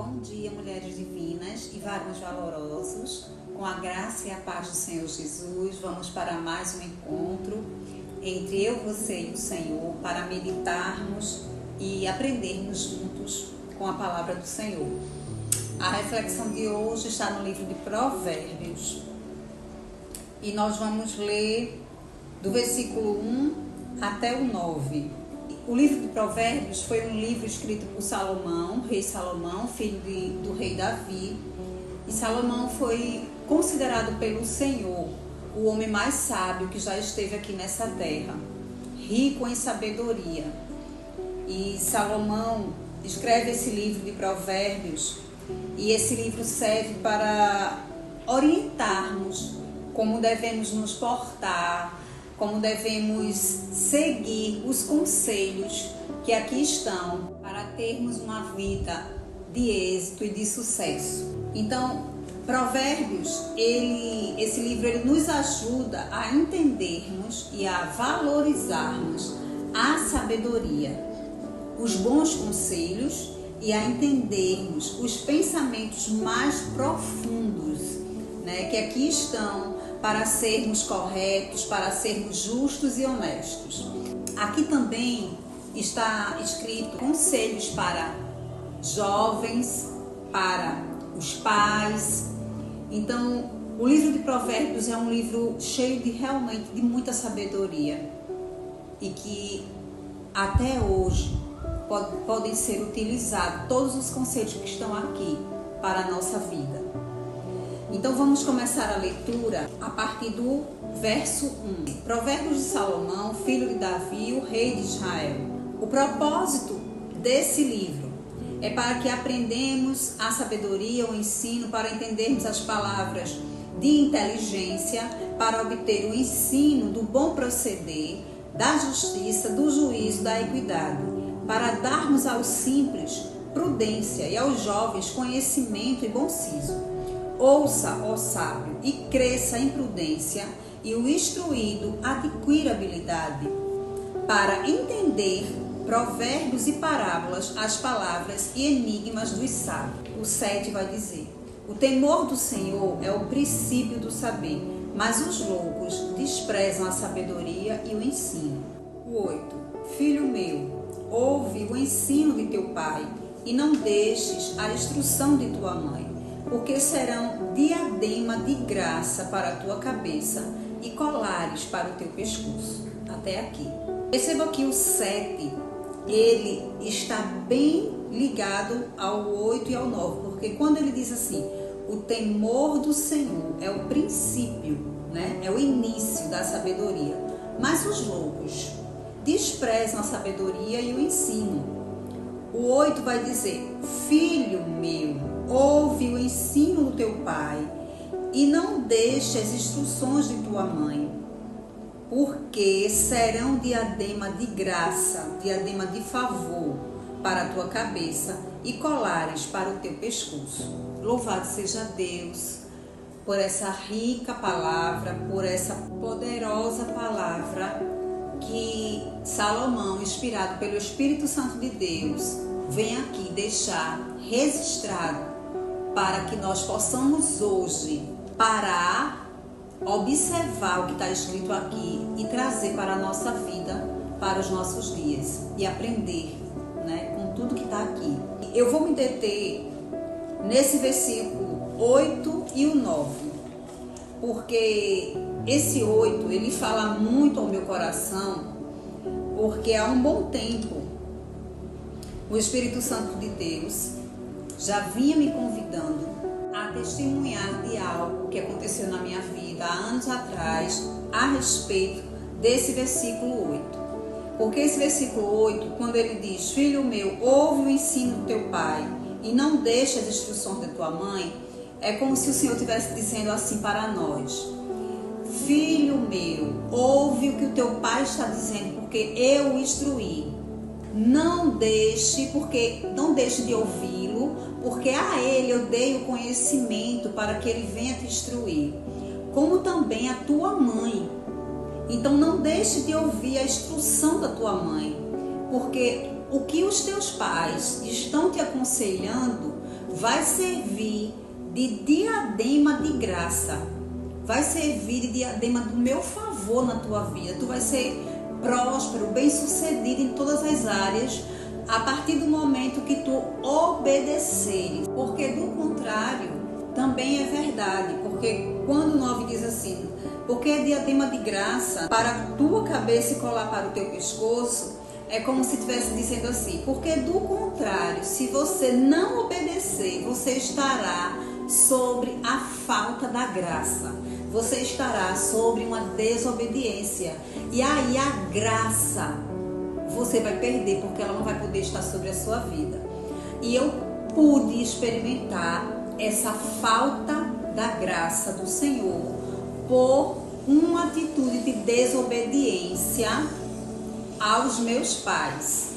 Bom dia, mulheres divinas e varões valorosos. Com a graça e a paz do Senhor Jesus, vamos para mais um encontro entre eu, você e o Senhor para meditarmos e aprendermos juntos com a palavra do Senhor. A reflexão de hoje está no livro de Provérbios e nós vamos ler do versículo 1 até o 9. O livro de Provérbios foi um livro escrito por Salomão, rei Salomão, filho do rei Davi. E Salomão foi considerado pelo Senhor o homem mais sábio que já esteve aqui nessa terra, rico em sabedoria. E Salomão escreve esse livro de Provérbios e esse livro serve para orientarmos como devemos nos portar, como devemos seguir os conselhos que aqui estão para termos uma vida de êxito e de sucesso. Então, Provérbios, esse livro ele nos ajuda a entendermos e a valorizarmos a sabedoria, os bons conselhos e a entendermos os pensamentos mais profundos, que aqui estão para sermos corretos, para sermos justos e honestos. Aqui também está escrito conselhos para jovens, para os pais. Então, o livro de Provérbios é um livro cheio realmente de muita sabedoria e que até hoje podem ser utilizados todos os conselhos que estão aqui para a nossa vida. Então vamos começar a leitura a partir do verso 1. Provérbios de Salomão, filho de Davi, o rei de Israel. O propósito desse livro é para que aprendamos a sabedoria, o ensino, para entendermos as palavras de inteligência, para obter o ensino do bom proceder, da justiça, do juízo, da equidade, para darmos aos simples prudência e aos jovens conhecimento e bom siso. Ouça, ó sábio, e cresça em prudência, e o instruído adquira habilidade, para entender provérbios e parábolas, as palavras e enigmas dos sábios. O 7 vai dizer: o temor do Senhor é o princípio do saber, mas os loucos desprezam a sabedoria e o ensino. O 8: filho meu, ouve o ensino de teu pai, e não deixes a instrução de tua mãe, porque serão diadema de graça para a tua cabeça e colares para o teu pescoço. Até aqui. Perceba que o 7, ele está bem ligado ao 8 e ao 9, porque quando ele diz assim, o temor do Senhor é o princípio, é o início da sabedoria, mas os loucos desprezam a sabedoria e o ensino. O 8 vai dizer, filho meu, ouve o ensino do teu pai e não deixe as instruções de tua mãe, porque serão diadema de graça, diadema de favor para a tua cabeça e colares para o teu pescoço. Louvado seja Deus por essa rica palavra, por essa poderosa palavra que Salomão, inspirado pelo Espírito Santo de Deus, vem aqui deixar registrado para que nós possamos hoje parar, observar o que está escrito aqui e trazer para a nossa vida, para os nossos dias e aprender com tudo que está aqui. Eu vou me deter nesse versículo 8 e o 9, porque esse 8 ele fala muito ao meu coração, porque há um bom tempo o Espírito Santo de Deus já vinha me convidando a testemunhar de algo que aconteceu na minha vida há anos atrás a respeito desse versículo 8. Porque esse versículo 8, quando ele diz, filho meu, ouve o ensino do teu pai e não deixe as instruções da tua mãe, é como se o Senhor estivesse dizendo assim para nós, filho meu, ouve o que o teu pai está dizendo, porque eu o instruí. Não deixe de ouvi-lo, porque a ele eu dei o conhecimento para que ele venha te instruir, como também a tua mãe. Então não deixe de ouvir a instrução da tua mãe, porque o que os teus pais estão te aconselhando vai servir de diadema de graça, vai servir de diadema do meu favor na tua vida. Tu vai ser próspero, bem-sucedido em todas as áreas a partir do momento que tu obedeceres, porque do contrário também é verdade, porque quando o 9 diz assim, porque é diadema de graça para a tua cabeça e colar para o teu pescoço, é como se estivesse dizendo assim, porque do contrário, se você não obedecer, você estará sobre a falta da graça, você estará sobre uma desobediência, e aí a graça você vai perder, porque ela não vai poder estar sobre a sua vida. E eu pude experimentar essa falta da graça do Senhor por uma atitude de desobediência aos meus pais.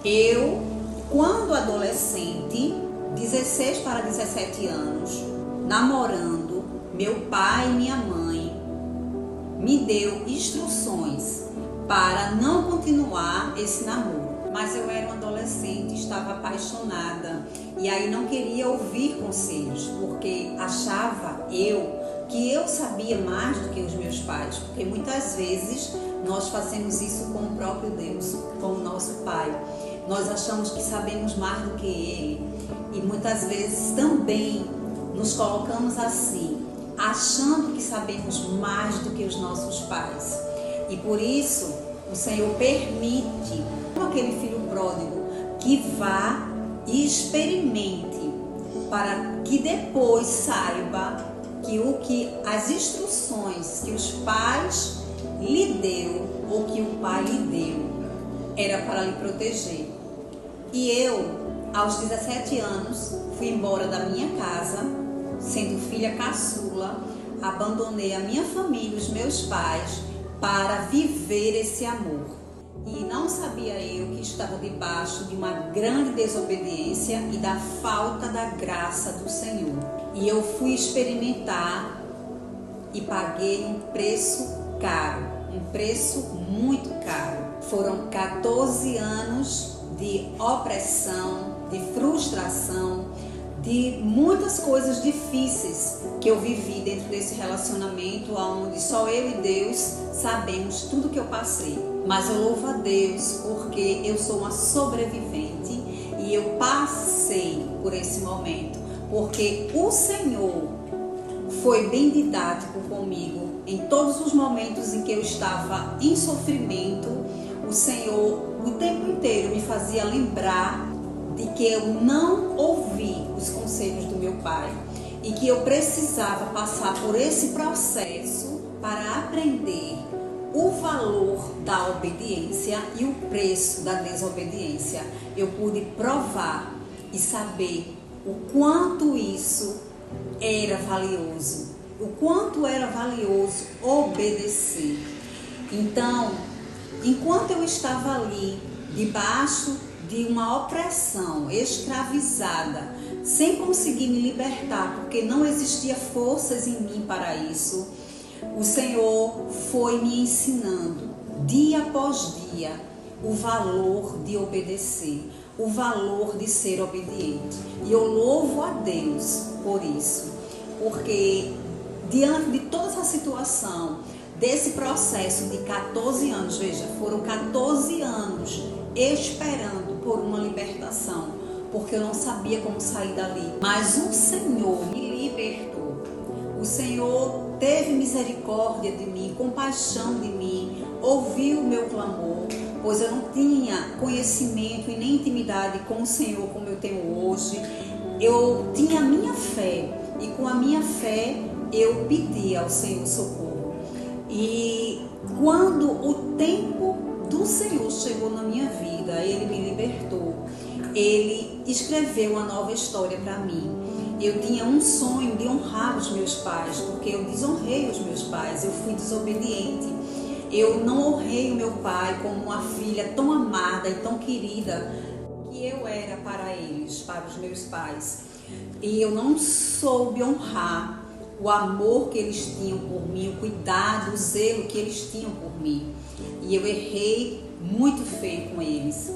Eu, quando adolescente, 16 para 17 anos, namorando, meu pai e minha mãe me deu instruções para não continuar esse namoro. Mas eu era uma adolescente, estava apaixonada e aí não queria ouvir conselhos, porque achava que eu sabia mais do que os meus pais, porque muitas vezes nós fazemos isso com o próprio Deus, com o nosso Pai. Nós achamos que sabemos mais do que Ele e muitas vezes também nos colocamos assim, achando que sabemos mais do que os nossos pais. E por isso o Senhor permite aquele filho pródigo que vá e experimente, para que depois saiba que as instruções que os pais lhe deu ou que o pai lhe deu era para lhe proteger. E eu, aos 17 anos, fui embora da minha casa, sendo filha caçula, abandonei a minha família, os meus pais, para viver esse amor. E não sabia eu que estava debaixo de uma grande desobediência e da falta da graça do Senhor. E eu fui experimentar e paguei um preço caro, um preço muito caro. Foram 14 anos de opressão, de frustração, de muitas coisas difíceis que eu vivi dentro desse relacionamento, onde só eu e Deus sabemos tudo que eu passei. Mas eu louvo a Deus porque eu sou uma sobrevivente e eu passei por esse momento, porque o Senhor foi bem didático comigo em todos os momentos em que eu estava em sofrimento. O Senhor o tempo inteiro me fazia lembrar de que eu não ouvi os conselhos do meu pai e que eu precisava passar por esse processo para aprender o valor da obediência e o preço da desobediência. Eu pude provar e saber o quanto isso era valioso, o quanto era valioso obedecer. Então, enquanto eu estava ali, debaixo de uma opressão, escravizada, sem conseguir me libertar, porque não existia forças em mim para isso, o Senhor foi me ensinando, dia após dia, o valor de obedecer, o valor de ser obediente. E eu louvo a Deus por isso, porque diante de toda essa situação, desse processo de 14 anos, veja, foram 14 anos esperando por uma libertação, porque eu não sabia como sair dali. Mas o Senhor me libertou. O Senhor teve misericórdia de mim, compaixão de mim, ouviu o meu clamor, pois eu não tinha conhecimento e nem intimidade com o Senhor como eu tenho hoje. Eu tinha a minha fé e com a minha fé eu pedi ao Senhor socorro. E quando o tempo do Senhor chegou na minha vida, Ele me libertou. Ele escreveu uma nova história para mim. Eu tinha um sonho de honrar os meus pais, porque eu desonrei os meus pais, eu fui desobediente. Eu não honrei o meu pai como uma filha tão amada e tão querida que eu era para eles, para os meus pais. E eu não soube honrar o amor que eles tinham por mim, o cuidado, o zelo que eles tinham por mim. E eu errei muito feio com eles.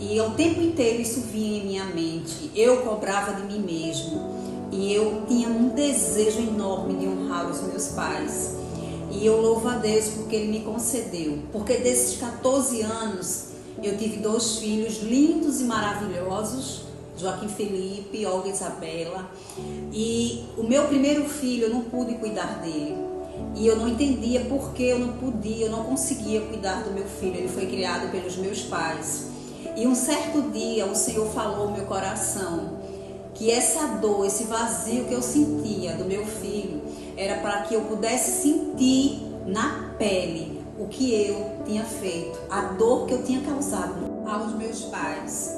E o tempo inteiro isso vinha em minha mente. Eu cobrava de mim mesmo. E eu tinha um desejo enorme de honrar os meus pais. E eu louvo a Deus porque Ele me concedeu. Porque desses 14 anos eu tive 2 filhos lindos e maravilhosos. Joaquim Felipe, Olga Isabela. E o meu primeiro filho eu não pude cuidar dele. E eu não entendia por que eu não podia, eu não conseguia cuidar do meu filho. Ele foi criado pelos meus pais. E um certo dia o Senhor falou no meu coração que essa dor, esse vazio que eu sentia do meu filho era para que eu pudesse sentir na pele o que eu tinha feito, a dor que eu tinha causado aos meus pais.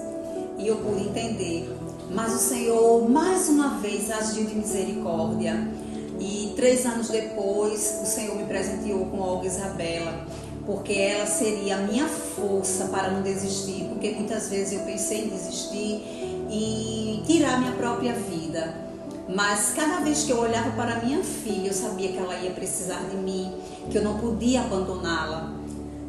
E eu pude entender. Mas o Senhor mais uma vez agiu de misericórdia. E 3 anos depois o Senhor me presenteou com Olga Isabela, porque ela seria a minha força para não desistir, porque muitas vezes eu pensei em desistir e tirar minha própria vida. Mas cada vez que eu olhava para minha filha, eu sabia que ela ia precisar de mim, que eu não podia abandoná-la,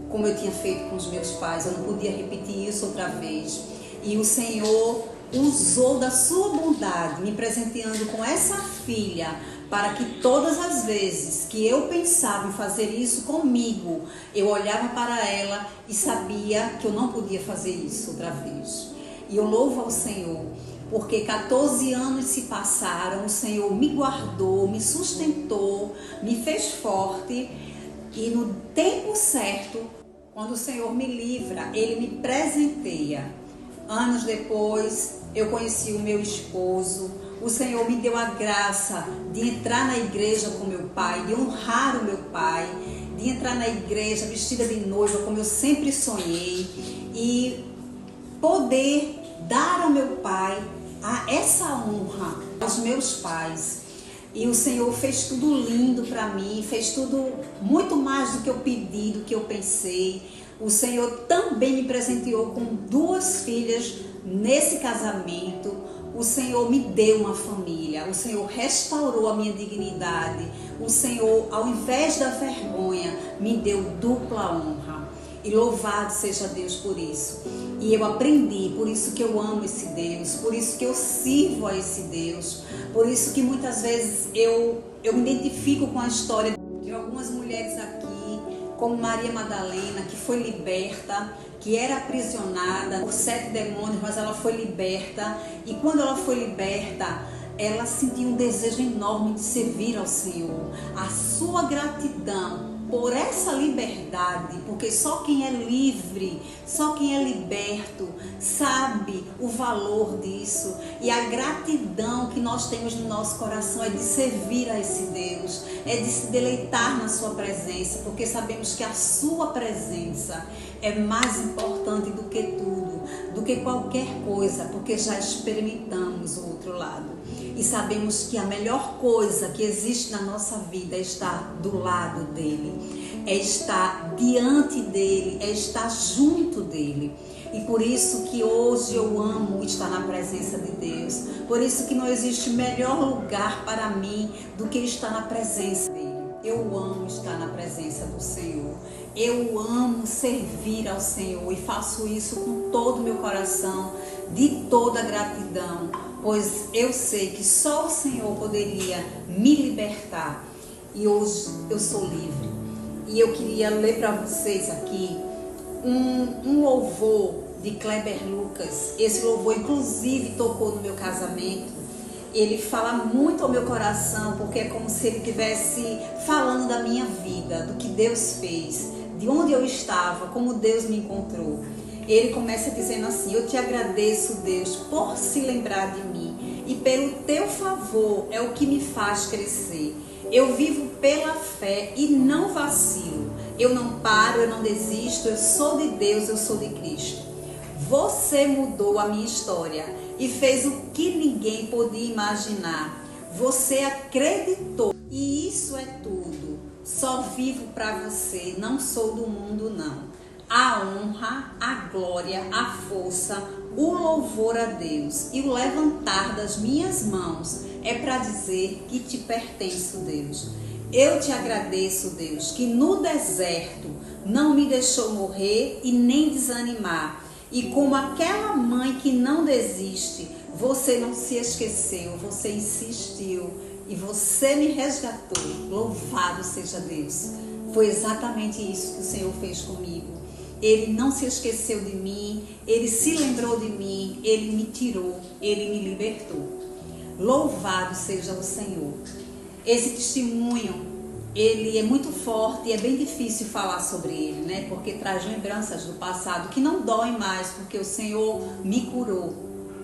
como eu tinha feito com os meus pais, eu não podia repetir isso outra vez. E o Senhor usou da sua bondade, me presenteando com essa filha, para que todas as vezes que eu pensava em fazer isso comigo, eu olhava para ela e sabia que eu não podia fazer isso outra vez. E eu louvo ao Senhor, porque 14 anos se passaram, o Senhor me guardou, me sustentou, me fez forte, e no tempo certo, quando o Senhor me livra, Ele me presenteia. Anos depois, eu conheci o meu esposo. O Senhor me deu a graça de entrar na igreja com meu pai, de honrar o meu pai, de entrar na igreja vestida de noiva, como eu sempre sonhei, e poder dar ao meu pai essa honra aos meus pais. E o Senhor fez tudo lindo para mim, fez tudo muito mais do que eu pedi, do que eu pensei. O Senhor também me presenteou com 2 filhas nesse casamento. O Senhor me deu uma família, o Senhor restaurou a minha dignidade. O Senhor, ao invés da vergonha, me deu dupla honra. E louvado seja Deus por isso. E eu aprendi, por isso que eu amo esse Deus, por isso que eu sirvo a esse Deus, por isso que muitas vezes eu me identifico com a história de algumas mulheres aqui, como Maria Madalena, que foi liberta, que era aprisionada por 7 demônios, mas ela foi liberta. E quando ela foi liberta, ela sentiu um desejo enorme de servir ao Senhor. A sua gratidão por essa liberdade, porque só quem é livre, só quem é liberto sabe o valor disso. E a gratidão que nós temos no nosso coração é de servir a esse Deus, é de se deleitar na sua presença, porque sabemos que a sua presença é mais importante do que tudo, do que qualquer coisa, porque já experimentamos o outro lado. E sabemos que a melhor coisa que existe na nossa vida é estar do lado dele, é estar diante dele, é estar junto dele. E por isso que hoje eu amo estar na presença de Deus. Por isso que não existe melhor lugar para mim do que estar na presença dele. Eu amo estar na presença do Senhor. Eu amo servir ao Senhor e faço isso com todo o meu coração, de toda gratidão, pois eu sei que só o Senhor poderia me libertar e hoje eu sou livre. E eu queria ler para vocês aqui um louvor de Kleber Lucas. Esse louvor inclusive tocou no meu casamento. Ele fala muito ao meu coração, porque é como se ele estivesse falando da minha vida, do que Deus fez, de onde eu estava, como Deus me encontrou. Ele começa dizendo assim: eu te agradeço, Deus, por se lembrar de mim, e pelo teu favor é o que me faz crescer. Eu vivo pela fé e não vacilo. Eu não paro, eu não desisto, eu sou de Deus, eu sou de Cristo. Você mudou a minha história e fez o que ninguém podia imaginar. Você acreditou e isso é tudo. Só vivo para você, não sou do mundo não. A honra, a glória, a força, o louvor a Deus e o levantar das minhas mãos é para dizer que te pertenço, Deus. Eu te agradeço, Deus, que no deserto não me deixou morrer e nem desanimar. E como aquela mãe que não desiste, você não se esqueceu, você insistiu e você me resgatou. Louvado seja Deus. Foi exatamente isso que o Senhor fez comigo. Ele não se esqueceu de mim, Ele se lembrou de mim, Ele me tirou, Ele me libertou. Louvado seja o Senhor. Esse testemunho, ele é muito forte e é bem difícil falar sobre ele, né? Porque traz lembranças do passado que não doem mais, porque o Senhor me curou.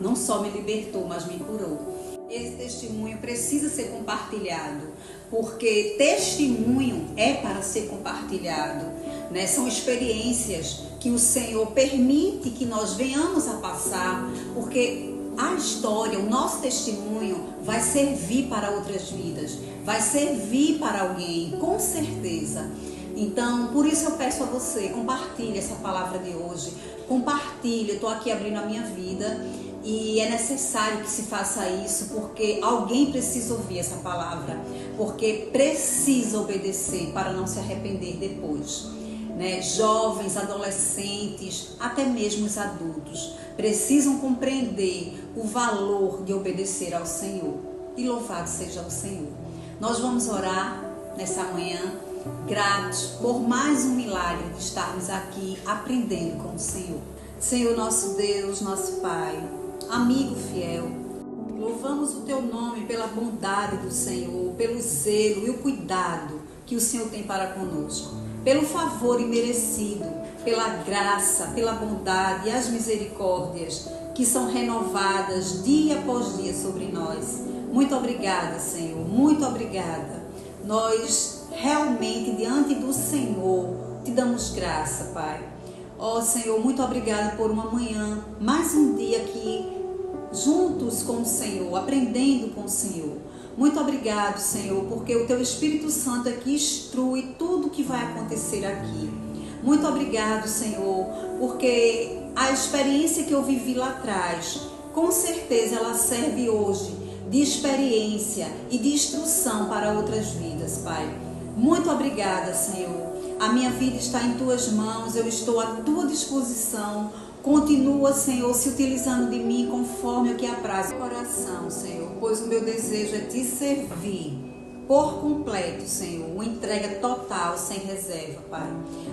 Não só me libertou, mas me curou. Esse testemunho precisa ser compartilhado, porque testemunho é para ser compartilhado, né? São experiências que o Senhor permite que nós venhamos a passar, porque a história, o nosso testemunho vai servir para outras vidas, vai servir para alguém, com certeza. Então, por isso eu peço a você, compartilhe essa palavra de hoje, compartilhe, eu estou aqui abrindo a minha vida e é necessário que se faça isso, porque alguém precisa ouvir essa palavra, porque precisa obedecer para não se arrepender depois. Né? Jovens, adolescentes, até mesmo os adultos precisam compreender o valor de obedecer ao Senhor. E louvado seja o Senhor. Nós vamos orar nessa manhã, gratos por mais um milagre de estarmos aqui aprendendo com o Senhor. Senhor, nosso Deus, nosso Pai, amigo fiel, louvamos o Teu nome pela bondade do Senhor, pelo zelo e o cuidado que o Senhor tem para conosco, pelo favor imerecido, pela graça, pela bondade e as misericórdias que são renovadas dia após dia sobre nós. Muito obrigada, Senhor, muito obrigada. Nós realmente diante do Senhor te damos graça, Pai. Ó Senhor, muito obrigada por uma manhã, mais um dia aqui juntos com o Senhor, aprendendo com o Senhor. Muito obrigado, Senhor, porque o Teu Espírito Santo é que instrui tudo o que vai acontecer aqui. Muito obrigado, Senhor, porque a experiência que eu vivi lá atrás, com certeza ela serve hoje de experiência e de instrução para outras vidas, Pai. Muito obrigada, Senhor. A minha vida está em Tuas mãos, eu estou à Tua disposição. Continua, Senhor, se utilizando de mim conforme o que apraz o coração, Senhor, pois o meu desejo é Te servir por completo, Senhor, uma entrega total, sem reserva, Pai.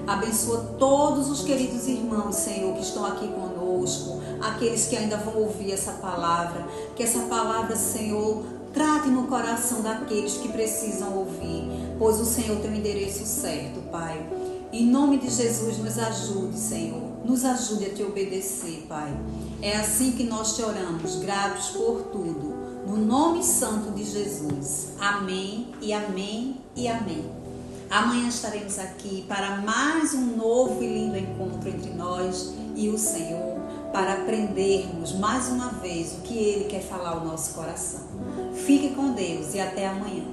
Abençoa todos os queridos irmãos, Senhor, que estão aqui conosco, aqueles que ainda vão ouvir essa palavra, que essa palavra, Senhor, trate no coração daqueles que precisam ouvir, pois o Senhor tem o endereço certo, Pai. Em nome de Jesus, nos ajude, Senhor, nos ajude a Te obedecer, Pai. É assim que nós Te oramos, gratos por tudo, no nome santo de Jesus. Amém e amém e amém. Amanhã estaremos aqui para mais um novo e lindo encontro entre nós e o Senhor, para aprendermos mais uma vez o que Ele quer falar ao nosso coração. Fique com Deus e até amanhã.